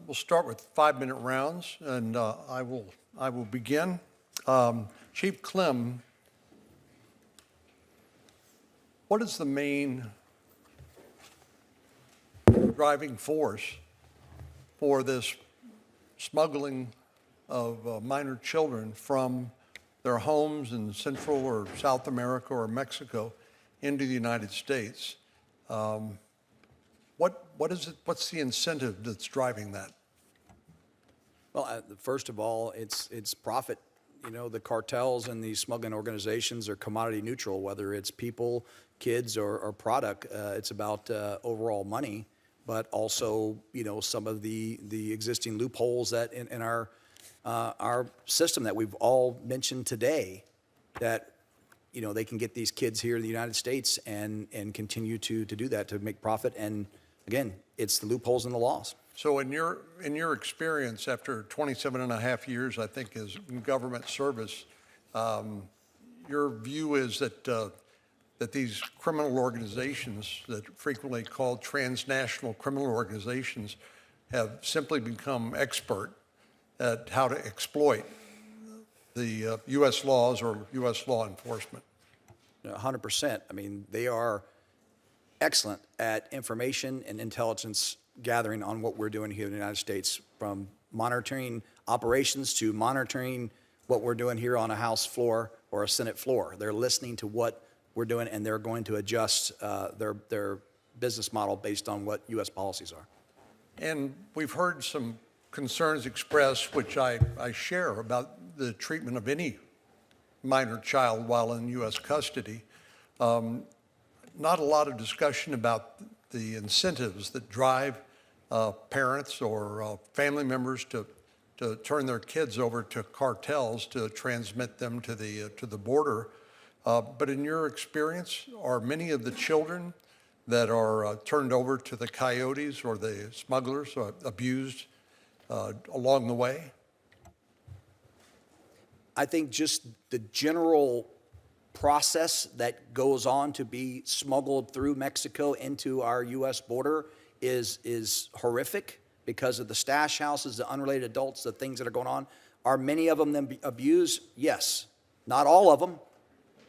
We'll start with 5-minute rounds, and I will begin. Chief Clem, what is the main driving force for this smuggling of minor children from their homes in Central or South America or Mexico into the United States? What is it? What's the incentive that's driving that? Well, first of all, it's profit. You know, the cartels and these smuggling organizations are commodity neutral, whether it's people, kids, or product. It's about overall money, but also, you know, some of the existing loopholes that in our system that we've all mentioned today, that, you know, they can get these kids here in the United States and continue to do that, to make profit. And again, it's the loopholes in the laws. So in your experience, after 27 and a half years, I think, as in government service, your view is that that these criminal organizations, that frequently called transnational criminal organizations, have simply become expert at how to exploit the U.S. laws or U.S. law enforcement. 100%. I mean, they are excellent at information and intelligence gathering on what we're doing here in the United States, from monitoring operations to monitoring what we're doing here on a House floor or a Senate floor. They're listening to what we're doing, and they're going to adjust their business model based on what U.S. policies are. And we've heard some concerns expressed, which I share, about the treatment of any minor child while in U.S. custody. Not a lot of discussion about the incentives that drive parents or family members to turn their kids over to cartels to transmit them to the border. But in your experience, are many of the children that are turned over to the coyotes or the smugglers abused along the way? I think just the general process that goes on to be smuggled through Mexico into our U.S. border is horrific because of the stash houses, the unrelated adults, the things that are going on. Are many of them then abused? Yes. Not all of them,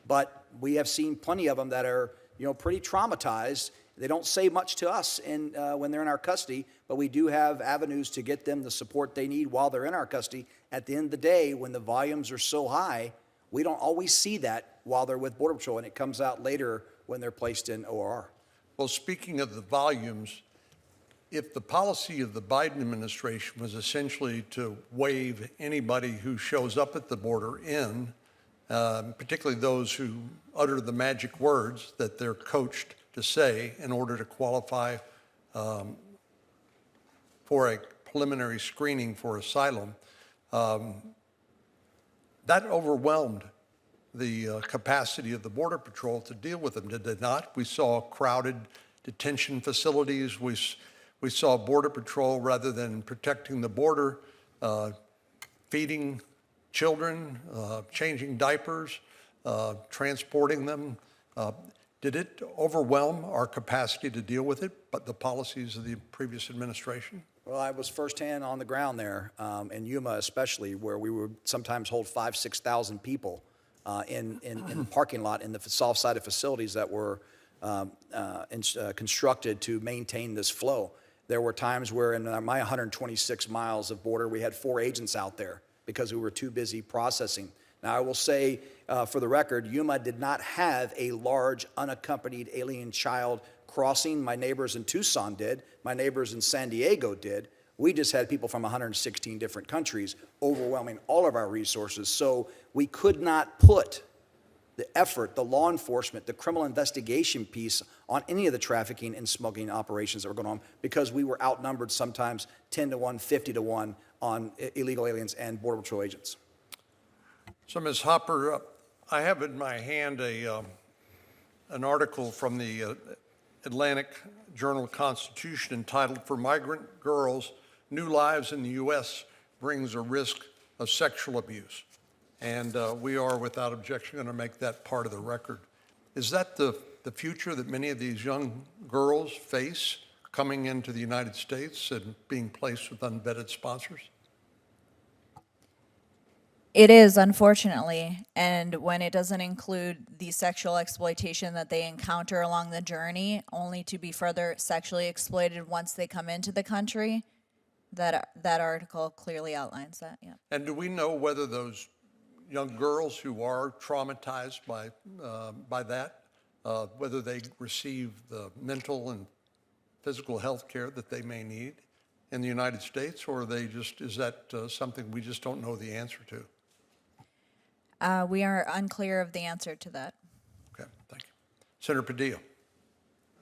but we have seen plenty of them that are, you know, pretty traumatized. They don't say much to us when they're in our custody, but we do have avenues to get them the support they need while they're in our custody. At the end of the day, when the volumes are so high, we don't always see that while they're with Border Patrol, and it comes out later when they're placed in OR. Well, speaking of the volumes, if the policy of the Biden administration was essentially to waive anybody who shows up at the border in, particularly those who utter the magic words that they're coached to say in order to qualify for a preliminary screening for asylum, that overwhelmed the capacity of the Border Patrol to deal with them, did it not? We saw crowded detention facilities. We saw Border Patrol, rather than protecting the border, feeding children, changing diapers, transporting them. Did it overwhelm our capacity to deal with it, but the policies of the previous administration? Well, I was firsthand on the ground there, in Yuma especially, where we would sometimes hold 5,000 to 6,000 people in the parking lot in the soft-sided facilities that were constructed to maintain this flow. There were times where in my 126 miles of border, we had 4 agents out there because we were too busy processing. Now, I will say, for the record, Yuma did not have a large unaccompanied alien child crossing. My neighbors in Tucson did. My neighbors in San Diego did. We just had people from 116 different countries overwhelming all of our resources. So we could not put the effort, the law enforcement, the criminal investigation piece on any of the trafficking and smuggling operations that were going on because we were outnumbered sometimes 10 to 1, 50 to 1 on illegal aliens and Border Patrol agents. So, Ms. Hopper, I have in my hand an article from the Atlantic Journal-Constitution entitled, "For Migrant Girls, New Lives in the U.S. Brings a Risk of Sexual Abuse." And we are, without objection, going to make that part of the record. Is that the future that many of these young girls face, coming into the United States and being placed with unvetted sponsors? It is, unfortunately, and when it doesn't include the sexual exploitation that they encounter along the journey, only to be further sexually exploited once they come into the country, that article clearly outlines that, yeah. And do we know whether those young girls who are traumatized by that, whether they receive the mental and physical health care that they may need in the United States, or is that something we just don't know the answer to? We are unclear of the answer to that. Okay, thank you. Senator Padilla.